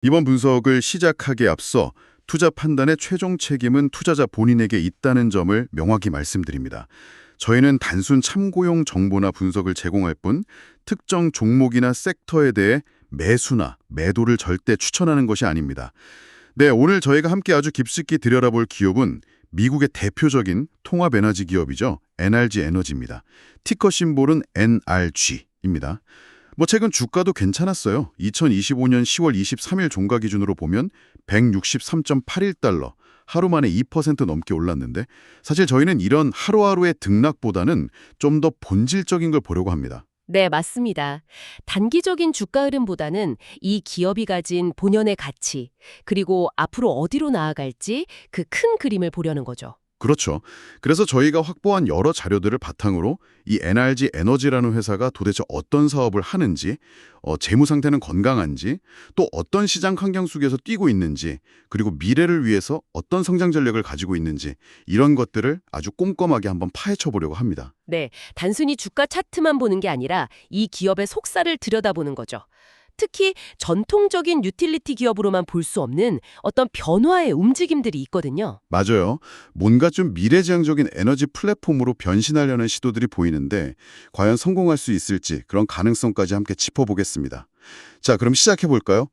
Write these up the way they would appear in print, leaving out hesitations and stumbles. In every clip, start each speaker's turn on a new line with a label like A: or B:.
A: 이번 분석을 시작하기에 앞서 투자 판단의 최종 책임은 투자자 본인에게 있다는 점을 명확히 말씀드립니다. 저희는 단순 참고용 정보나 분석을 제공할 뿐 특정 종목이나 섹터에 대해 매수나 매도를 절대 추천하는 것이 아닙니다. 네, 오늘 저희가 함께 아주 깊숙이 들여다볼 기업은 미국의 대표적인 통합 에너지 기업이죠. NRG 에너지입니다. 티커 심볼은 NRG입니다. 최근 주가도 괜찮았어요. 2025년 10월 23일 종가 기준으로 보면 163.81달러, 하루 만에 2% 넘게 올랐는데 사실 저희는 이런 하루하루의 등락보다는 좀 더 본질적인 걸 보려고 합니다.
B: 네, 맞습니다. 단기적인 주가 흐름보다는 이 기업이 가진 본연의 가치, 그리고 앞으로 어디로 나아갈지 그 큰 그림을 보려는 거죠.
A: 그렇죠. 그래서 저희가 확보한 여러 자료들을 바탕으로 이 NRG 에너지라는 회사가 도대체 어떤 사업을 하는지, 재무 상태는 건강한지, 또 어떤 시장 환경 속에서 뛰고 있는지, 그리고 미래를 위해서 어떤 성장 전략을 가지고 있는지 이런 것들을 아주 꼼꼼하게 한번 파헤쳐 보려고 합니다.
B: 네, 단순히 주가 차트만 보는 게 아니라 이 기업의 속살을 들여다보는 거죠. 특히 전통적인 유틸리티 기업으로만 볼 수 없는 어떤 변화의 움직임들이 있거든요.
A: 맞아요. 뭔가 좀 미래지향적인 에너지 플랫폼으로 변신하려는 시도들이 보이는데 과연 성공할 수 있을지 그런 가능성까지 함께 짚어보겠습니다. 자, 그럼 시작해 볼까요?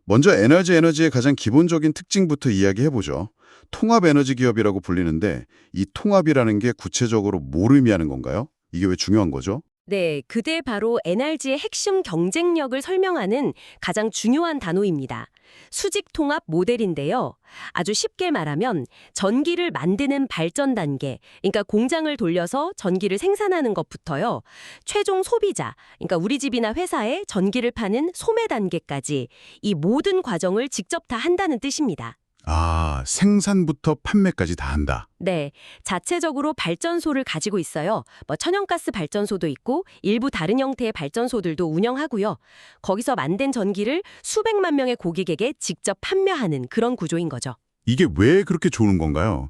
A: 먼저 NRG 에너지의 가장 기본적인 특징부터 이야기해보죠. 통합 에너지 기업이라고 불리는데 이 통합이라는 게 구체적으로 뭘 의미하는 건가요? 이게 왜 중요한 거죠?
B: 네, 그게 바로 NRG의 핵심 경쟁력을 설명하는 가장 중요한 단어입니다. 수직 통합 모델인데요. 아주 쉽게 말하면 전기를 만드는 발전 단계, 그러니까 공장을 돌려서 전기를 생산하는 것부터요. 최종 소비자, 그러니까 우리 집이나 회사에 전기를 파는 소매 단계까지 이 모든 과정을 직접 다 한다는 뜻입니다.
A: 아, 생산부터 판매까지 다 한다.
B: 네, 자체적으로 발전소를 가지고 있어요. 천연가스 발전소도 있고 일부 다른 형태의 발전소들도 운영하고요. 거기서 만든 전기를 수백만 명의 고객에게 직접 판매하는 그런 구조인 거죠.
A: 이게 왜 그렇게 좋은 건가요?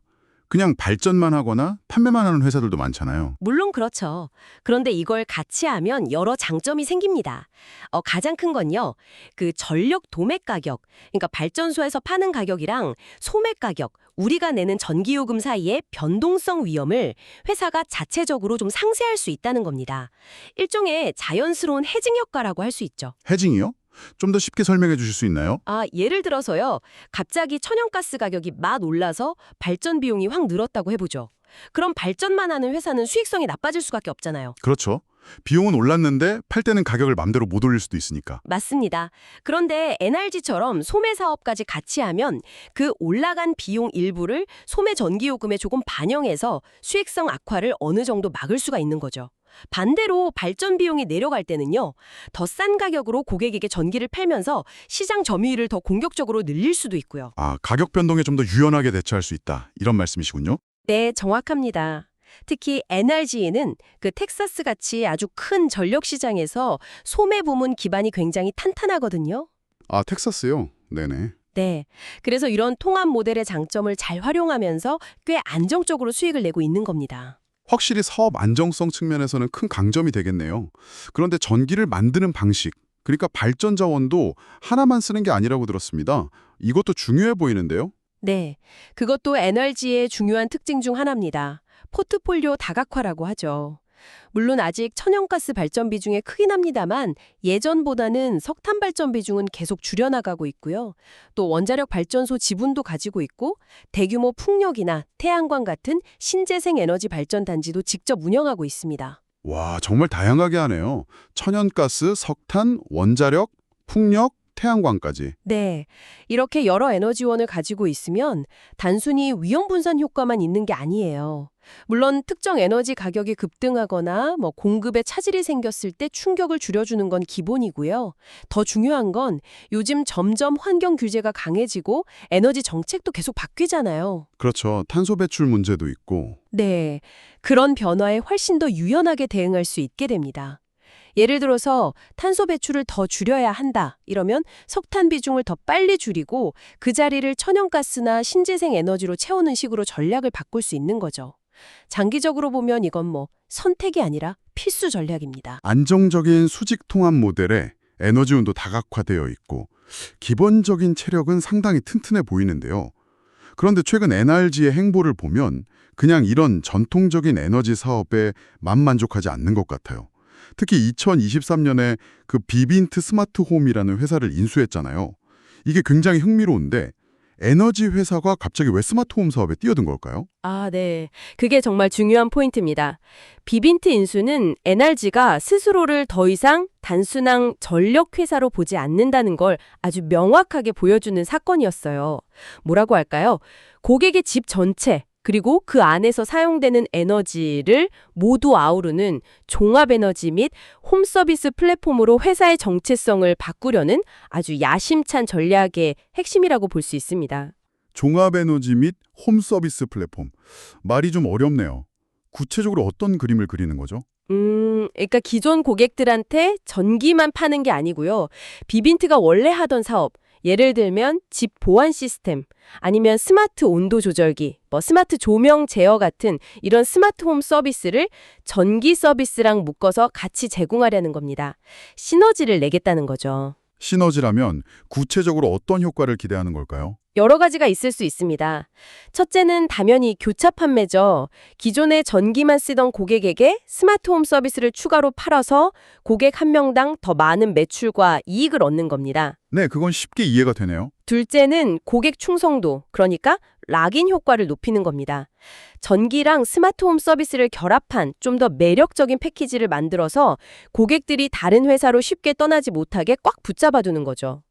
A: 그냥 발전만 하거나 판매만 하는 회사들도 많잖아요.
B: 물론 그렇죠. 그런데 이걸 같이 하면 여러 장점이 생깁니다. 가장 큰 건요. 그 전력 도매 가격, 그러니까 발전소에서 파는 가격이랑 소매 가격, 우리가 내는 전기요금 사이의 변동성 위험을 회사가 자체적으로 좀 상쇄할 수 있다는 겁니다. 일종의 자연스러운 해징 효과라고 할 수 있죠.
A: 해징이요? 좀 더 쉽게 설명해 주실 수 있나요?
B: 예를 들어서요. 갑자기 천연가스 가격이 막 올라서 발전 비용이 확 늘었다고 해보죠. 그럼 발전만 하는 회사는 수익성이 나빠질 수밖에 없잖아요.
A: 그렇죠. 비용은 올랐는데 팔 때는 가격을 맘대로 못 올릴 수도 있으니까.
B: 맞습니다. 그런데 NRG처럼 소매 사업까지 같이 하면 그 올라간 비용 일부를 소매 전기요금에 조금 반영해서 수익성 악화를 어느 정도 막을 수가 있는 거죠. 반대로 발전 비용이 내려갈 때는요. 더 싼 가격으로 고객에게 전기를 팔면서 시장 점유율을 더 공격적으로 늘릴 수도 있고요.
A: 아, 가격 변동에 좀 더 유연하게 대처할 수 있다. 이런 말씀이시군요.
B: 네, 정확합니다. 특히 NRG에는 그 텍사스 같이 아주 큰 전력 시장에서 소매 부문 기반이 굉장히 탄탄하거든요.
A: 아, 텍사스요? 네네.
B: 네. 그래서 이런 통합 모델의 장점을 잘 활용하면서 꽤 안정적으로 수익을 내고 있는 겁니다.
A: 확실히 사업 안정성 측면에서는 큰 강점이 되겠네요. 그런데 전기를 만드는 방식, 그러니까 발전 자원도 하나만 쓰는 게 아니라고 들었습니다. 이것도 중요해 보이는데요?
B: 네. 그것도 NRG의 중요한 특징 중 하나입니다. 포트폴리오 다각화라고 하죠. 물론 아직 천연가스 발전 비중이 크긴 합니다만 예전보다는 석탄 발전 비중은 계속 줄여나가고 있고요. 또 원자력 발전소 지분도 가지고 있고 대규모 풍력이나 태양광 같은 신재생 에너지 발전 단지도 직접 운영하고 있습니다.
A: 와, 정말 다양하게 하네요. 천연가스, 석탄, 원자력, 풍력, 태양광까지.
B: 네. 이렇게 여러 에너지원을 가지고 있으면 단순히 위험 분산 효과만 있는 게 아니에요. 물론 특정 에너지 가격이 급등하거나 공급에 차질이 생겼을 때 충격을 줄여주는 건 기본이고요. 더 중요한 건 요즘 점점 환경 규제가 강해지고 에너지 정책도 계속 바뀌잖아요.
A: 그렇죠. 탄소 배출 문제도 있고.
B: 네. 그런 변화에 훨씬 더 유연하게 대응할 수 있게 됩니다. 예를 들어서 탄소 배출을 더 줄여야 한다. 이러면 석탄 비중을 더 빨리 줄이고 그 자리를 천연가스나 신재생 에너지로 채우는 식으로 전략을 바꿀 수 있는 거죠. 장기적으로 보면 이건 선택이 아니라 필수 전략입니다.
A: 안정적인 수직 통합 모델에 에너지운도 다각화되어 있고 기본적인 체력은 상당히 튼튼해 보이는데요. 그런데 최근 NRG의 행보를 보면 그냥 이런 전통적인 에너지 사업에 만족하지 않는 것 같아요. 특히 2023년에 그 비빈트 스마트홈이라는 회사를 인수했잖아요. 이게 굉장히 흥미로운데 에너지 회사가 갑자기 왜 스마트홈 사업에 뛰어든 걸까요?
B: 아, 네. 그게 정말 중요한 포인트입니다. 비빈트 인수는 NRG가 스스로를 더 이상 단순한 전력 회사로 보지 않는다는 걸 아주 명확하게 보여주는 사건이었어요. 뭐라고 할까요? 고객의 집 전체, 그리고 그 안에서 사용되는 에너지를 모두 아우르는 종합에너지 및 홈서비스 플랫폼으로 회사의 정체성을 바꾸려는 아주 야심찬 전략의 핵심이라고 볼 수 있습니다.
A: 종합에너지 및 홈서비스 플랫폼. 말이 좀 어렵네요. 구체적으로 어떤 그림을 그리는 거죠?
B: 그러니까 기존 고객들한테 전기만 파는 게 아니고요. 비빈트가 원래 하던 사업, 예를 들면 집 보안 시스템, 아니면 스마트 온도 조절기, 스마트 조명 제어 같은 이런 스마트홈 서비스를 전기 서비스랑 묶어서 같이 제공하려는 겁니다. 시너지를 내겠다는 거죠.
A: 시너지라면 구체적으로 어떤 효과를 기대하는 걸까요?
B: 여러 가지가 있을 수 있습니다. 첫째는 당연히 교차 판매죠. 기존에 전기만 쓰던 고객에게 스마트홈 서비스를 추가로 팔아서 고객 한 명당 더 많은 매출과 이익을 얻는 겁니다.
A: 네, 그건 쉽게 이해가 되네요.
B: 둘째는 고객 충성도, 그러니까 락인 효과를 높이는 겁니다. 전기랑 스마트홈 서비스를 결합한 좀 더 매력적인 패키지를 만들어서 고객들이 다른 회사로 쉽게 떠나지 못하게 꽉 붙잡아두는 거죠.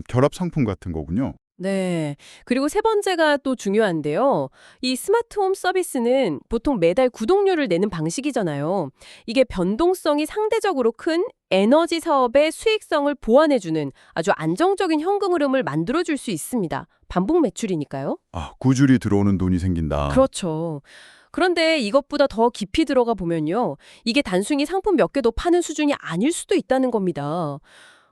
A: 결합 상품 같은 거군요.
B: 네. 그리고 세 번째가 또 중요한데요. 이 스마트홈 서비스는 보통 매달 구독료를 내는 방식이잖아요. 이게 변동성이 상대적으로 큰 에너지 사업의 수익성을 보완해주는 아주 안정적인 현금 흐름을 만들어줄 수 있습니다. 반복 매출이니까요.
A: 아, 구줄이 들어오는 돈이 생긴다.
B: 그렇죠. 그런데 이것보다 더 깊이 들어가 보면요. 이게 단순히 상품 몇 개 더 파는 수준이 아닐 수도 있다는 겁니다.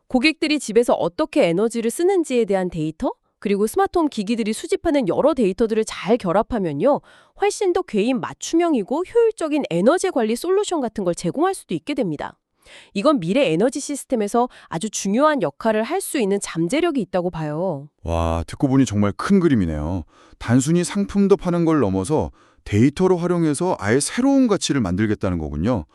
B: 고객들이 집에서 어떻게 에너지를 쓰는지에 대한 데이터? 그리고 스마트홈 기기들이 수집하는 여러 데이터들을 잘 결합하면요. 훨씬 더 개인 맞춤형이고 효율적인 에너지 관리 솔루션 같은 걸 제공할 수도 있게 됩니다. 이건 미래 에너지 시스템에서 아주 중요한 역할을 할 수 있는 잠재력이 있다고 봐요.
A: 와, 듣고 보니 정말 큰 그림이네요. 단순히 상품도 파는 걸 넘어서 데이터로 활용해서 아예 새로운 가치를 만들겠다는 거군요.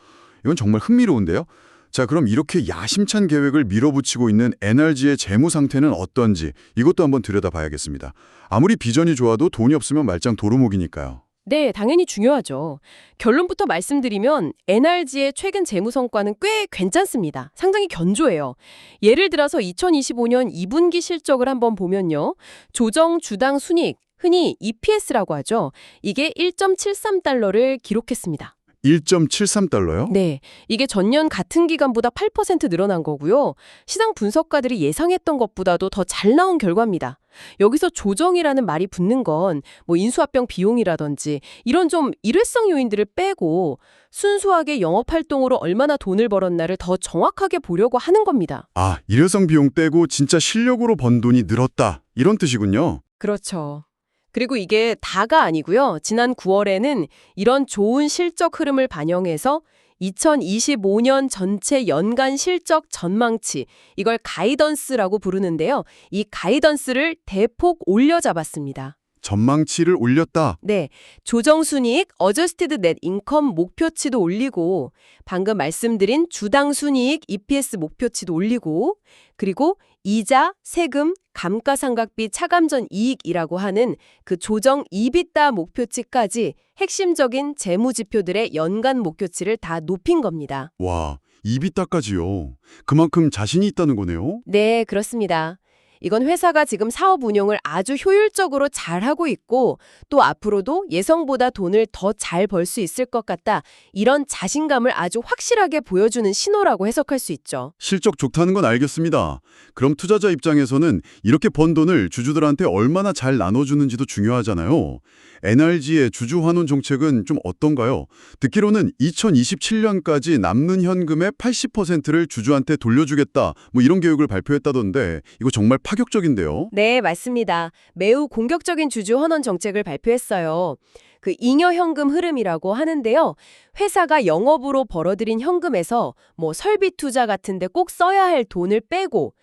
A: 이건 정말 흥미로운데요. 자, 그럼 이렇게 야심찬 계획을 밀어붙이고 있는 NRG의 재무 상태는 어떤지 이것도 한번 들여다봐야겠습니다. 아무리 비전이 좋아도 돈이 없으면 말짱 도루묵이니까요.
B: 네, 당연히 중요하죠. 결론부터 말씀드리면 NRG의 최근 재무 성과는 꽤 괜찮습니다. 상당히 견조해요. 예를 들어서 2025년 2분기 실적을 한번 보면요. 조정 주당 순이익, 흔히 EPS라고 하죠. 이게 1.73달러를 기록했습니다.
A: 1.73달러요?
B: 네, 이게 전년 같은 기간보다 8% 늘어난 거고요. 시장 분석가들이 예상했던 것보다도 더 잘 나온 결과입니다. 여기서 조정이라는 말이 붙는 건 인수합병 비용이라든지 이런 좀 일회성 요인들을 빼고 순수하게 영업활동으로 얼마나 돈을 벌었나를 더 정확하게 보려고 하는 겁니다.
A: 아, 일회성 비용 떼고 진짜 실력으로 번 돈이 늘었다. 이런 뜻이군요.
B: 그렇죠. 그리고 이게 다가 아니고요. 지난 9월에는 이런 좋은 실적 흐름을 반영해서 2025년 전체 연간 실적 전망치, 이걸 가이던스라고 부르는데요. 이 가이던스를 대폭 올려잡았습니다.
A: 전망치를 올렸다.
B: 네, 조정순이익, 어저스티드 넷 인컴 목표치도 올리고 방금 말씀드린 주당 순이익, EPS 목표치도 올리고 그리고 이자, 세금, 감가상각비 차감전 이익이라고 하는 그 조정 EBITDA 목표치까지 핵심적인 재무지표들의 연간 목표치를 다 높인 겁니다.
A: 와, 이비타까지요. 그만큼 자신이 있다는 거네요.
B: 네, 그렇습니다. 이건 회사가 지금 사업 운영을 아주 효율적으로 잘하고 있고 또 앞으로도 예상보다 돈을 더 잘 벌 수 있을 것 같다. 이런 자신감을 아주 확실하게 보여주는 신호라고 해석할 수 있죠.
A: 실적 좋다는 건 알겠습니다. 그럼 투자자 입장에서는 이렇게 번 돈을 주주들한테 얼마나 잘 나눠주는지도 중요하잖아요. NRG의 주주 환원 정책은 좀 어떤가요? 듣기로는 2027년까지 남는 현금의 80%를 주주한테 돌려주겠다. 이런 계획을 발표했다던데 이거 정말 파격적인데요.
B: 네, 맞습니다. 매우 공격적인 주주 환원 정책을 발표했어요. 그 잉여 현금 흐름이라고 하는데요. 회사가 영업으로 벌어들인 현금에서 설비 투자 같은 데 꼭 써야 할 돈을 빼고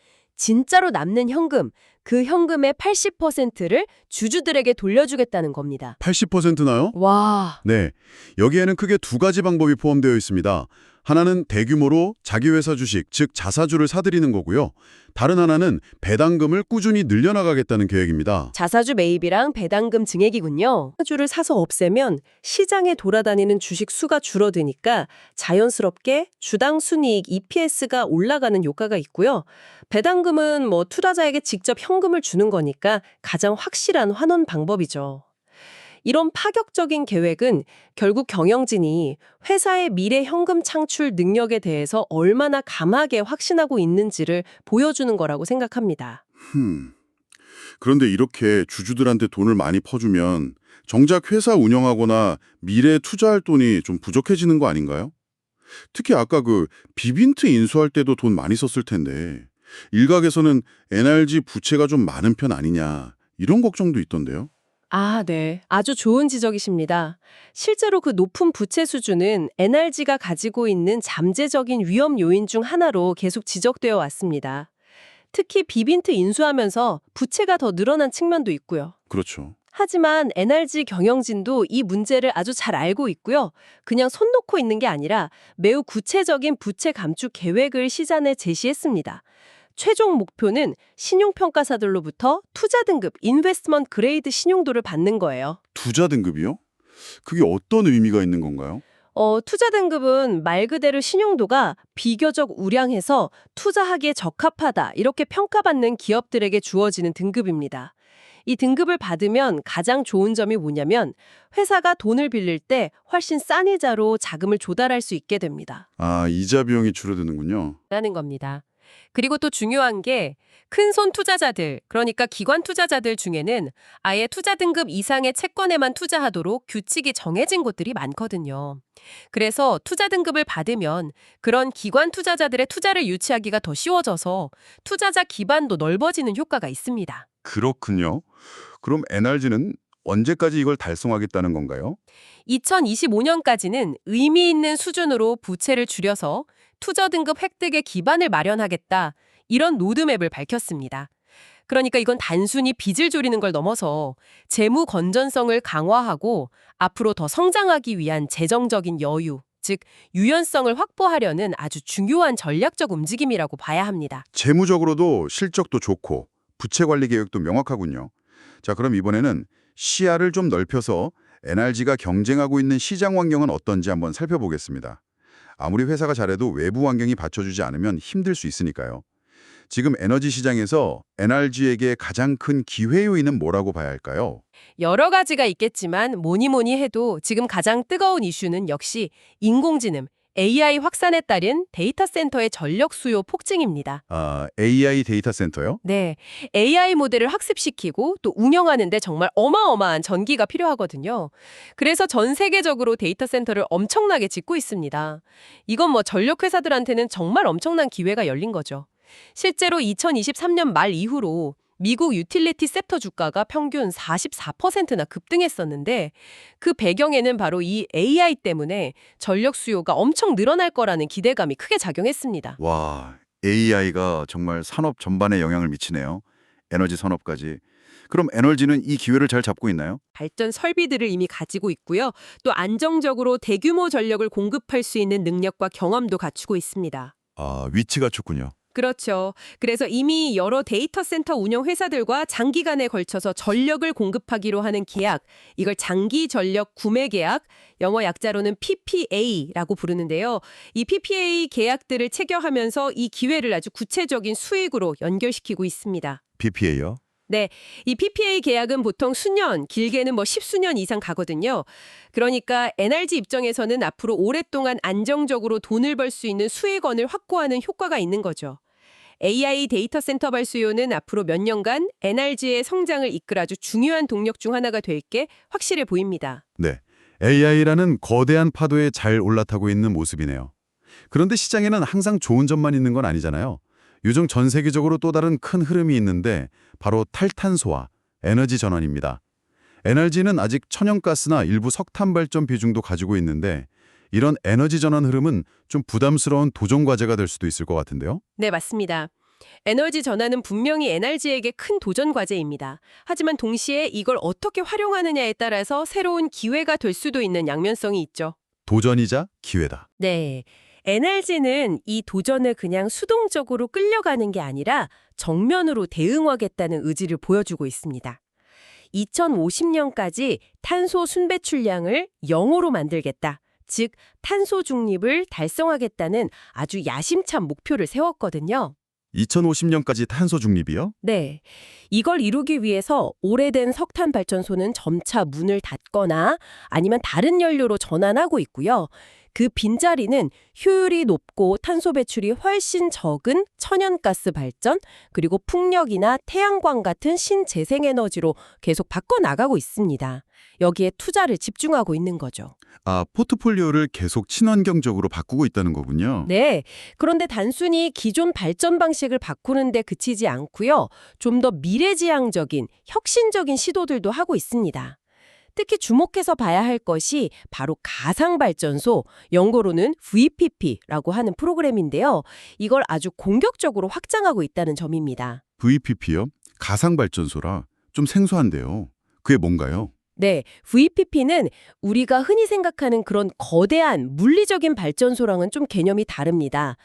B: 진짜로 남는 현금, 그 현금의 80%를 주주들에게 돌려주겠다는 겁니다.
C: 80%나요?
B: 와,
C: 네. 여기에는 크게 두 가지 방법이 포함되어 있습니다. 하나는 대규모로 자기 회사 주식, 즉 자사주를 사들이는 거고요. 다른 하나는 배당금을 꾸준히 늘려나가겠다는 계획입니다.
B: 자사주 매입이랑 배당금 증액이군요. 자사주를 사서 없애면 시장에 돌아다니는 주식 수가 줄어드니까 자연스럽게 주당 순이익 EPS가 올라가는 효과가 있고요. 배당금은 투자자에게 직접 현금을 주는 거니까 가장 확실한 환원 방법이죠. 이런 파격적인 계획은 결국 경영진이 회사의 미래 현금 창출 능력에 대해서 얼마나 강하게 확신하고 있는지를 보여주는 거라고 생각합니다.
A: 그런데 이렇게 주주들한테 돈을 많이 퍼주면 정작 회사 운영하거나 미래에 투자할 돈이 좀 부족해지는 거 아닌가요? 특히 아까 그 비빈트 인수할 때도 돈 많이 썼을 텐데 일각에서는 NRG 부채가 좀 많은 편 아니냐 이런 걱정도 있던데요.
B: 아, 네. 아주 좋은 지적이십니다. 실제로 그 높은 부채 수준은 NRG가 가지고 있는 잠재적인 위험 요인 중 하나로 계속 지적되어 왔습니다. 특히 비빈트 인수하면서 부채가 더 늘어난 측면도 있고요.
A: 그렇죠.
B: 하지만 NRG 경영진도 이 문제를 아주 잘 알고 있고요. 그냥 손 놓고 있는 게 아니라 매우 구체적인 부채 감축 계획을 시장에 제시했습니다. 최종 목표는 신용평가사들로부터 투자 등급, 인베스트먼트 그레이드 신용도를 받는 거예요.
A: 투자 등급이요? 그게 어떤 의미가 있는 건가요?
B: 투자 등급은 말 그대로 신용도가 비교적 우량해서 투자하기에 적합하다 이렇게 평가받는 기업들에게 주어지는 등급입니다. 이 등급을 받으면 가장 좋은 점이 뭐냐면 회사가 돈을 빌릴 때 훨씬 싼 이자로 자금을 조달할 수 있게 됩니다.
A: 아, 이자 비용이 줄어드는군요.
B: 라는 겁니다. 그리고 또 중요한 게 큰손 투자자들, 그러니까 기관 투자자들 중에는 아예 투자 등급 이상의 채권에만 투자하도록 규칙이 정해진 곳들이 많거든요. 그래서 투자 등급을 받으면 그런 기관 투자자들의 투자를 유치하기가 더 쉬워져서 투자자 기반도 넓어지는 효과가 있습니다.
A: 그렇군요. 그럼 NRG는 언제까지 이걸 달성하겠다는 건가요?
B: 2025년까지는 의미 있는 수준으로 부채를 줄여서 투자 등급 획득의 기반을 마련하겠다. 이런 로드맵을 밝혔습니다. 그러니까 이건 단순히 빚을 줄이는 걸 넘어서 재무 건전성을 강화하고 앞으로 더 성장하기 위한 재정적인 여유, 즉 유연성을 확보하려는 아주 중요한 전략적 움직임이라고 봐야 합니다.
A: 재무적으로도 실적도 좋고 부채 관리 계획도 명확하군요. 자, 그럼 이번에는 시야를 좀 넓혀서 NRG가 경쟁하고 있는 시장 환경은 어떤지 한번 살펴보겠습니다. 아무리 회사가 잘해도 외부 환경이 받쳐주지 않으면 힘들 수 있으니까요. 지금 에너지 시장에서 NRG에게 가장 큰 기회 요인은 뭐라고 봐야 할까요?
B: 여러 가지가 있겠지만 뭐니 해도 지금 가장 뜨거운 이슈는 역시 인공지능, AI 확산에 따른 데이터 센터의 전력 수요 폭증입니다.
A: 아, AI 데이터 센터요?
B: 네, AI 모델을 학습시키고 또 운영하는데 정말 어마어마한 전기가 필요하거든요. 그래서 전 세계적으로 데이터 센터를 엄청나게 짓고 있습니다. 이건 전력 회사들한테는 정말 엄청난 기회가 열린 거죠. 실제로 2023년 말 이후로 미국 유틸리티 섹터 주가가 평균 44%나 급등했었는데 그 배경에는 바로 이 AI 때문에 전력 수요가 엄청 늘어날 거라는 기대감이 크게 작용했습니다.
A: 와, AI가 정말 산업 전반에 영향을 미치네요. 에너지 산업까지. 그럼 NRG는 이 기회를 잘 잡고 있나요?
B: 발전 설비들을 이미 가지고 있고요. 또 안정적으로 대규모 전력을 공급할 수 있는 능력과 경험도 갖추고 있습니다.
A: 아, 위치가 좋군요.
B: 그렇죠. 그래서 이미 여러 데이터 센터 운영 회사들과 장기간에 걸쳐서 전력을 공급하기로 하는 계약, 이걸 장기 전력 구매 계약, 영어 약자로는 PPA라고 부르는데요. 이 PPA 계약들을 체결하면서 이 기회를 아주 구체적인 수익으로 연결시키고 있습니다.
A: PPA요?
B: 네, 이 PPA 계약은 보통 수년, 길게는 십수년 이상 가거든요. 그러니까 NRG 입장에서는 앞으로 오랫동안 안정적으로 돈을 벌 수 있는 수익원을 확보하는 효과가 있는 거죠. AI 데이터 센터 발수요는 앞으로 몇 년간 NRG의 성장을 이끌 아주 중요한 동력 중 하나가 될 게 확실해 보입니다.
C: 네. AI라는 거대한 파도에 잘 올라타고 있는 모습이네요. 그런데 시장에는 항상 좋은 점만 있는 건 아니잖아요. 요즘 전 세계적으로 또 다른 큰 흐름이 있는데 바로 탈탄소와 에너지 전환입니다. NRG는 아직 천연가스나 일부 석탄 발전 비중도 가지고 있는데 이런 에너지 전환 흐름은 좀 부담스러운 도전 과제가 될 수도 있을 것 같은데요.
B: 네, 맞습니다. 에너지 전환은 분명히 NRG에게 큰 도전 과제입니다. 하지만 동시에 이걸 어떻게 활용하느냐에 따라서 새로운 기회가 될 수도 있는 양면성이 있죠.
C: 도전이자 기회다.
B: 네. NRG는 이 도전을 그냥 수동적으로 끌려가는 게 아니라 정면으로 대응하겠다는 의지를 보여주고 있습니다. 2050년까지 탄소 순배출량을 0으로 만들겠다. 즉, 탄소 중립을 달성하겠다는 아주 야심찬 목표를 세웠거든요.
C: 2050년까지 탄소 중립이요?
B: 네. 이걸 이루기 위해서 오래된 석탄 발전소는 점차 문을 닫거나 아니면 다른 연료로 전환하고 있고요. 그 빈자리는 효율이 높고 탄소 배출이 훨씬 적은 천연가스 발전, 그리고 풍력이나 태양광 같은 신재생에너지로 계속 바꿔나가고 있습니다. 여기에 투자를 집중하고 있는 거죠.
C: 아, 포트폴리오를 계속 친환경적으로 바꾸고 있다는 거군요.
B: 네. 그런데 단순히 기존 발전 방식을 바꾸는 데 그치지 않고요. 좀 더 미래지향적인, 혁신적인 시도들도 하고 있습니다. 특히 주목해서 봐야 할 것이 바로 가상발전소, 영어로는 VPP라고 하는 프로그램인데요. 이걸 아주 공격적으로 확장하고 있다는 점입니다.
C: VPP요? 가상발전소라 좀 생소한데요. 그게 뭔가요?
B: 네, VPP는 우리가 흔히 생각하는 그런 거대한 물리적인 발전소랑은 좀 개념이 다릅니다.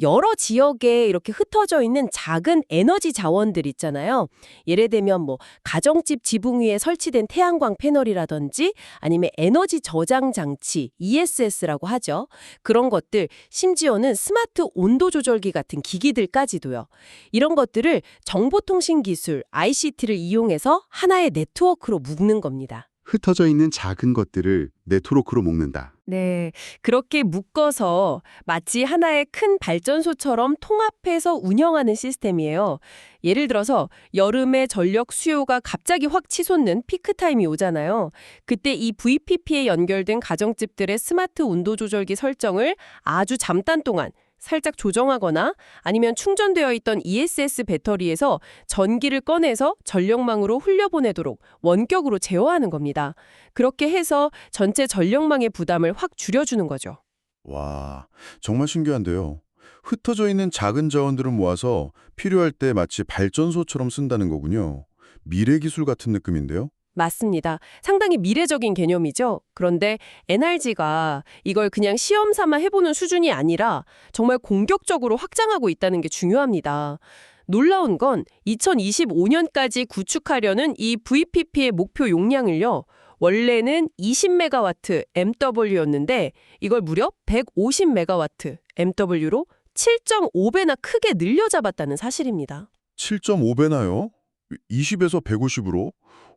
B: 여러 지역에 이렇게 흩어져 있는 작은 에너지 자원들 있잖아요. 예를 들면 가정집 지붕 위에 설치된 태양광 패널이라든지 아니면 에너지 저장 장치, ESS라고 하죠. 그런 것들, 심지어는 스마트 온도 조절기 같은 기기들까지도요. 이런 것들을 정보통신 기술, ICT를 이용해서 하나의 네트워크로 묶는 겁니다.
A: 흩어져 있는 작은 것들을 네트워크로 묶는다.
B: 네, 그렇게 묶어서 마치 하나의 큰 발전소처럼 통합해서 운영하는 시스템이에요. 예를 들어서 여름에 전력 수요가 갑자기 확 치솟는 피크타임이 오잖아요. 그때 이 VPP에 연결된 가정집들의 스마트 온도 조절기 설정을 아주 잠깐 동안 살짝 조정하거나 아니면 충전되어 있던 ESS 배터리에서 전기를 꺼내서 전력망으로 흘려보내도록 원격으로 제어하는 겁니다. 그렇게 해서 전체 전력망의 부담을 확 줄여주는 거죠.
A: 와, 정말 신기한데요. 흩어져 있는 작은 자원들을 모아서 필요할 때 마치 발전소처럼 쓴다는 거군요. 미래 기술 같은 느낌인데요.
B: 맞습니다. 상당히 미래적인 개념이죠. 그런데 NRG가 이걸 그냥 시험 삼아 해보는 수준이 아니라 정말 공격적으로 확장하고 있다는 게 중요합니다. 놀라운 건 2025년까지 구축하려는 이 VPP의 목표 용량을요. 원래는 20메가와트 MW였는데 이걸 무려 150메가와트 MW로 7.5배나 크게 늘려잡았다는 사실입니다.
A: 7.5배나요? 20에서 150으로?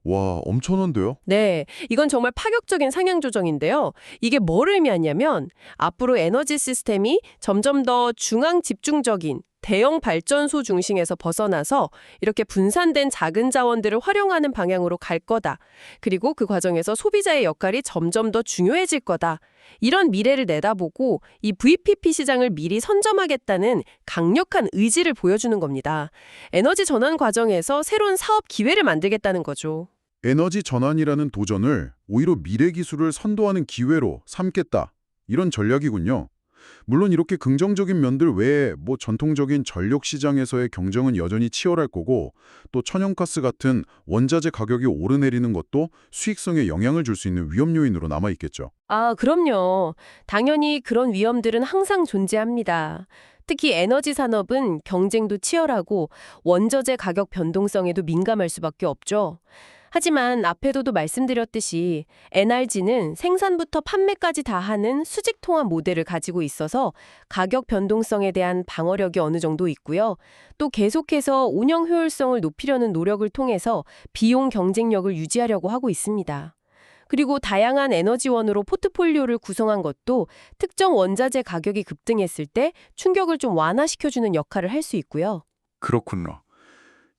A: 와, 엄청난데요?
B: 네, 이건 정말 파격적인 상향 조정인데요. 이게 뭘 의미하냐면 앞으로 에너지 시스템이 점점 더 중앙 집중적인 대형 발전소 중심에서 벗어나서 이렇게 분산된 작은 자원들을 활용하는 방향으로 갈 거다. 그리고 그 과정에서 소비자의 역할이 점점 더 중요해질 거다. 이런 미래를 내다보고 이 VPP 시장을 미리 선점하겠다는 강력한 의지를 보여주는 겁니다. 에너지 전환 과정에서 새로운 사업 기회를 만들겠다는 거죠.
A: 에너지 전환이라는 도전을 오히려 미래 기술을 선도하는 기회로 삼겠다. 이런 전략이군요. 물론 이렇게 긍정적인 면들 외에 전통적인 전력 시장에서의 경쟁은 여전히 치열할 거고 또 천연가스 같은 원자재 가격이 오르내리는 것도 수익성에 영향을 줄 수 있는 위험 요인으로 남아 있겠죠.
B: 아, 그럼요. 당연히 그런 위험들은 항상 존재합니다. 특히 에너지 산업은 경쟁도 치열하고 원자재 가격 변동성에도 민감할 수밖에 없죠. 하지만 앞에도 말씀드렸듯이 NRG는 생산부터 판매까지 다 하는 수직 통합 모델을 가지고 있어서 가격 변동성에 대한 방어력이 어느 정도 있고요. 또 계속해서 운영 효율성을 높이려는 노력을 통해서 비용 경쟁력을 유지하려고 하고 있습니다. 그리고 다양한 에너지원으로 포트폴리오를 구성한 것도 특정 원자재 가격이 급등했을 때 충격을 좀 완화시켜주는 역할을 할 수 있고요.
A: 그렇군요.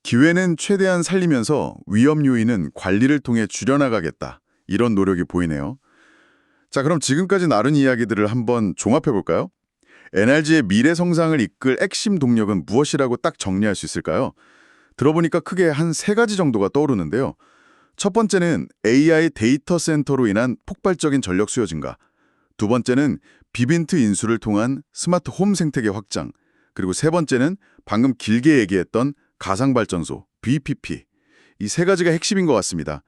A: 기회는 최대한 살리면서 위험 요인은 관리를 통해 줄여나가겠다. 이런 노력이 보이네요. 자, 그럼 지금까지 나눈 이야기들을 한번 종합해볼까요? NRG의 미래 성장을 이끌 핵심 동력은 무엇이라고 딱 정리할 수 있을까요? 들어보니까 크게 한 3가지 정도가 떠오르는데요. 첫 번째는 AI 데이터 센터로 인한 폭발적인 전력 수요 증가. 두 번째는 비빈트 인수를 통한 스마트 홈 생태계 확장. 그리고 세 번째는 방금 길게 얘기했던 가상발전소, VPP. 이 세 가지가 핵심인 것 같습니다.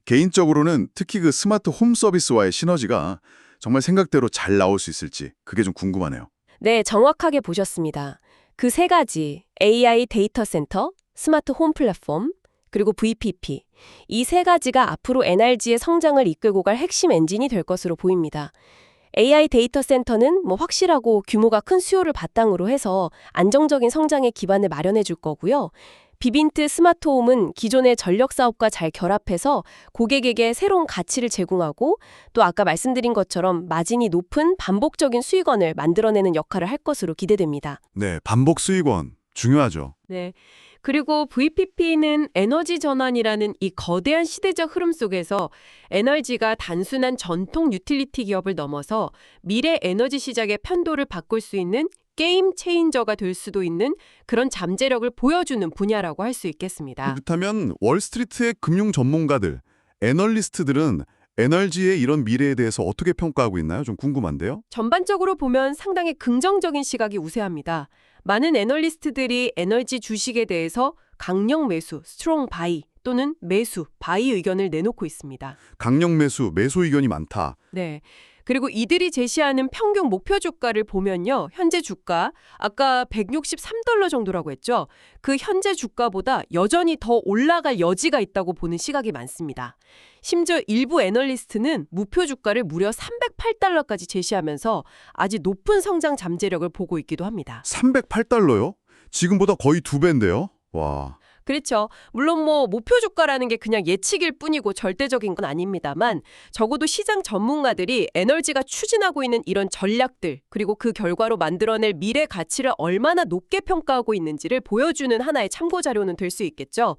A: 개인적으로는 특히 그 스마트 홈 서비스와의 시너지가 정말 생각대로 잘 나올 수 있을지 그게 좀 궁금하네요.
B: 네, 정확하게 보셨습니다. 그 세 가지, AI 데이터 센터, 스마트 홈 플랫폼, 그리고 VPP. 이 세 가지가 앞으로 NRG의 성장을 이끌고 갈 핵심 엔진이 될 것으로 보입니다. AI 데이터 센터는 확실하고 규모가 큰 수요를 바탕으로 해서 안정적인 성장의 기반을 마련해 줄 거고요. 비빈트 스마트홈은 기존의 전력 사업과 잘 결합해서 고객에게 새로운 가치를 제공하고 또 아까 말씀드린 것처럼 마진이 높은 반복적인 수익원을 만들어내는 역할을 할 것으로 기대됩니다.
C: 네, 반복 수익원 중요하죠.
B: 네. 그리고 VPP는 에너지 전환이라는 이 거대한 시대적 흐름 속에서 NRG가 단순한 전통 유틸리티 기업을 넘어서 미래 에너지 시장의 편도를 바꿀 수 있는 게임 체인저가 될 수도 있는 그런 잠재력을 보여주는 분야라고 할 수 있겠습니다.
C: 그렇다면 월스트리트의 금융 전문가들, 애널리스트들은 NRG의 이런 미래에 대해서 어떻게 평가하고 있나요? 좀 궁금한데요.
B: 전반적으로 보면 상당히 긍정적인 시각이 우세합니다. 많은 애널리스트들이 에너지 주식에 대해서 강력 매수, 스트롱 바이 또는 매수, 바이 의견을 내놓고 있습니다.
C: 강력 매수, 매수 의견이 많다.
B: 네. 그리고 이들이 제시하는 평균 목표 주가를 보면요. 현재 주가, 아까 $163 정도라고 했죠. 그 현재 주가보다 여전히 더 올라갈 여지가 있다고 보는 시각이 많습니다. 심지어 일부 애널리스트는 목표 주가를 무려 $308까지 제시하면서 아주 높은 성장 잠재력을 보고 있기도 합니다.
C: $308요? 지금보다 거의 2배인데요? 와.
B: 그렇죠. 물론 목표 주가라는 게 그냥 예측일 뿐이고 절대적인 건 아닙니다만 적어도 시장 전문가들이 에너지가 추진하고 있는 이런 전략들 그리고 그 결과로 만들어낼 미래 가치를 얼마나 높게 평가하고 있는지를 보여주는 하나의 참고 자료는 될 수 있겠죠.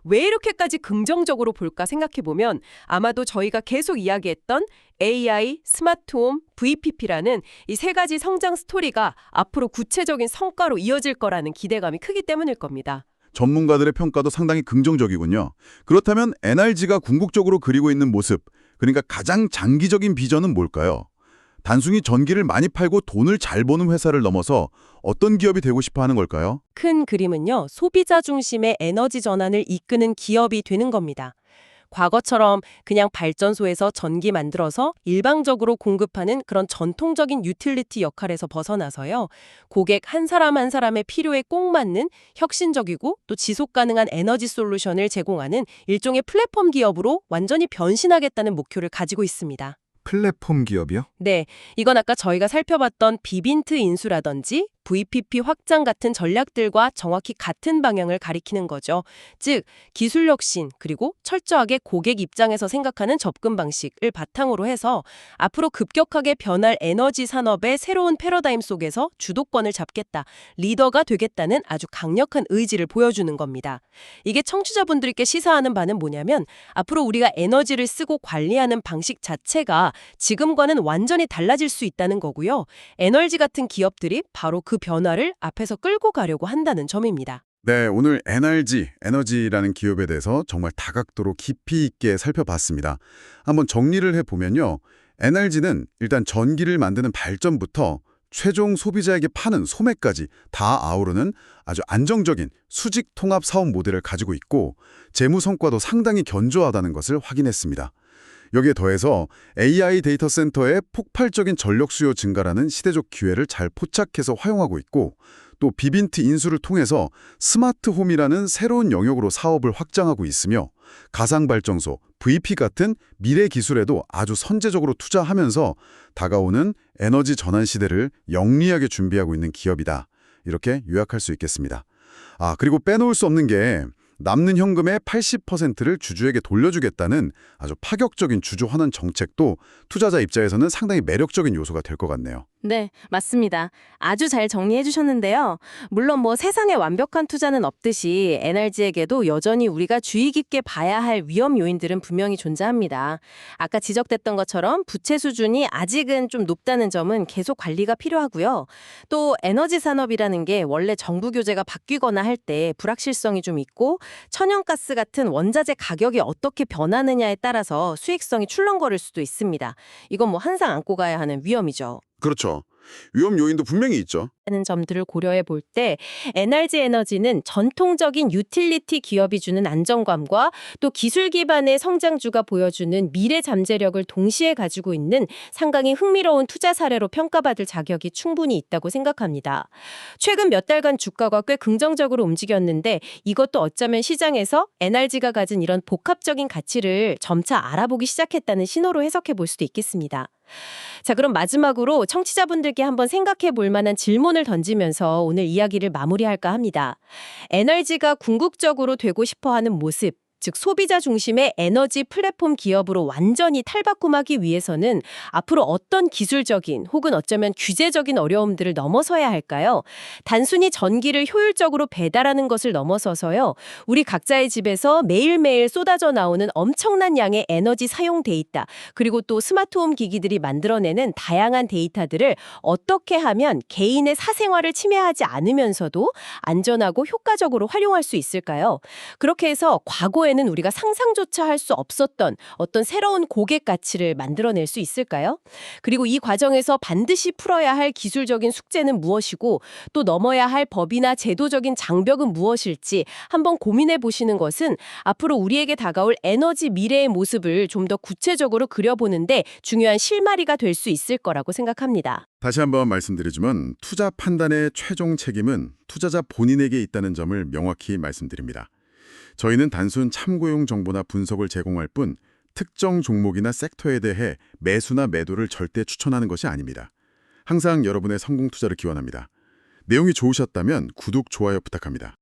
B: 왜 이렇게까지 긍정적으로 볼까 생각해보면 아마도 저희가 계속 이야기했던 AI, 스마트홈, VPP라는 이 세 가지 성장 스토리가 앞으로 구체적인 성과로 이어질 거라는 기대감이 크기 때문일 겁니다.
C: 전문가들의 평가도 상당히 긍정적이군요. 그렇다면 NRG가 궁극적으로 그리고 있는 모습, 그러니까 가장 장기적인 비전은 뭘까요? 단순히 전기를 많이 팔고 돈을 잘 버는 회사를 넘어서 어떤 기업이 되고 싶어 하는 걸까요?
B: 큰 그림은요, 소비자 중심의 에너지 전환을 이끄는 기업이 되는 겁니다. 과거처럼 그냥 발전소에서 전기 만들어서 일방적으로 공급하는 그런 전통적인 유틸리티 역할에서 벗어나서요. 고객 한 사람 한 사람의 필요에 꼭 맞는 혁신적이고 또 지속 가능한 에너지 솔루션을 제공하는 일종의 플랫폼 기업으로 완전히 변신하겠다는 목표를 가지고 있습니다.
C: 플랫폼 기업이요?
B: 네, 이건 아까 저희가 살펴봤던 비빈트 인수라든지 VPP 확장 같은 전략들과 정확히 같은 방향을 가리키는 거죠. 즉, 기술 혁신 그리고 철저하게 고객 입장에서 생각하는 접근 방식을 바탕으로 해서 앞으로 급격하게 변할 에너지 산업의 새로운 패러다임 속에서 주도권을 잡겠다, 리더가 되겠다는 아주 강력한 의지를 보여주는 겁니다. 이게 청취자분들께 시사하는 바는 뭐냐면 앞으로 우리가 에너지를 쓰고 관리하는 방식 자체가 지금과는 완전히 달라질 수 있다는 거고요. NRG 같은 기업들이 바로 그 변화를 앞에서 끌고 가려고 한다는 점입니다.
C: 네, 오늘 NRG, 에너지라는 기업에 대해서 정말 다각도로 깊이 있게 살펴봤습니다. 한번 정리를 해보면요. NRG는 일단 전기를 만드는 발전부터 최종 소비자에게 파는 소매까지 다 아우르는 아주 안정적인 수직 통합 사업 모델을 가지고 있고 재무 성과도 상당히 견조하다는 것을 확인했습니다. 여기에 더해서 AI 데이터 센터의 폭발적인 전력 수요 증가라는 시대적 기회를 잘 포착해서 활용하고 있고 또 비빈트 인수를 통해서 스마트홈이라는 새로운 영역으로 사업을 확장하고 있으며 가상발전소, VP 같은 미래 기술에도 아주 선제적으로 투자하면서 다가오는 에너지 전환 시대를 영리하게 준비하고 있는 기업이다. 이렇게 요약할 수 있겠습니다. 그리고 빼놓을 수 없는 게 남는 현금의 80%를 주주에게 돌려주겠다는 아주 파격적인 주주 환원 정책도 투자자 입장에서는 상당히 매력적인 요소가 될 것 같네요.
D: 네, 맞습니다. 아주 잘 정리해 주셨는데요. 물론 세상에 완벽한 투자는 없듯이 NRG에게도 여전히 우리가 주의 깊게 봐야 할 위험 요인들은 분명히 존재합니다. 아까 지적됐던 것처럼 부채 수준이 아직은 좀 높다는 점은 계속 관리가 필요하고요. 또 에너지 산업이라는 게 원래 정부 규제가 바뀌거나 할 때 불확실성이 좀 있고 천연가스 같은 원자재 가격이 어떻게 변하느냐에 따라서 수익성이 출렁거릴 수도 있습니다. 이건 항상 안고 가야 하는 위험이죠.
A: 그렇죠. 위험 요인도 분명히 있죠.
D: 하는 점들을 고려해 볼 때 NRG 에너지는 전통적인 유틸리티 기업이 주는 안정감과 또 기술 기반의 성장주가 보여주는 미래 잠재력을 동시에 가지고 있는 상당히 흥미로운 투자 사례로 평가받을 자격이 충분히 있다고 생각합니다. 최근 몇 달간 주가가 꽤 긍정적으로 움직였는데 이것도 어쩌면 시장에서 NRG가 가진 이런 복합적인 가치를 점차 알아보기 시작했다는 신호로 해석해 볼 수도 있겠습니다. 자, 그럼 마지막으로 청취자분들께 한번 생각해 볼 만한 질문을 던지면서 오늘 이야기를 마무리할까 합니다. NRG가 궁극적으로 되고 싶어하는 모습, 즉 소비자 중심의 에너지 플랫폼 기업으로 완전히 탈바꿈하기 위해서는 앞으로 어떤 기술적인 혹은 어쩌면 규제적인 어려움들을 넘어서야 할까요? 단순히 전기를 효율적으로 배달하는 것을 넘어서서요. 우리 각자의 집에서 매일매일 쏟아져 나오는 엄청난 양의 에너지 사용 데이터, 그리고 또 스마트홈 기기들이 만들어내는 다양한 데이터들을 어떻게 하면 개인의 사생활을 침해하지 않으면서도 안전하고 효과적으로 활용할 수 있을까요? 그렇게 해서 과거에는 우리가 상상조차 할 수 없었던 어떤 새로운 고객 가치를 만들어낼 수 있을까요? 그리고 이 과정에서 반드시 풀어야 할 기술적인 숙제는 무엇이고 또 넘어야 할 법이나 제도적인 장벽은 무엇일지 한번 고민해 보시는 것은 앞으로 우리에게 다가올 에너지 미래의 모습을 좀 더 구체적으로 그려보는데 중요한 실마리가 될 수 있을 거라고 생각합니다.
A: 다시 한번 말씀드리지만 투자 판단의 최종 책임은 투자자 본인에게 있다는 점을 명확히 말씀드립니다. 저희는 단순 참고용 정보나 분석을 제공할 뿐 특정 종목이나 섹터에 대해 매수나 매도를 절대 추천하는 것이 아닙니다. 항상 여러분의 성공 투자를 기원합니다. 내용이 좋으셨다면 구독, 좋아요 부탁합니다.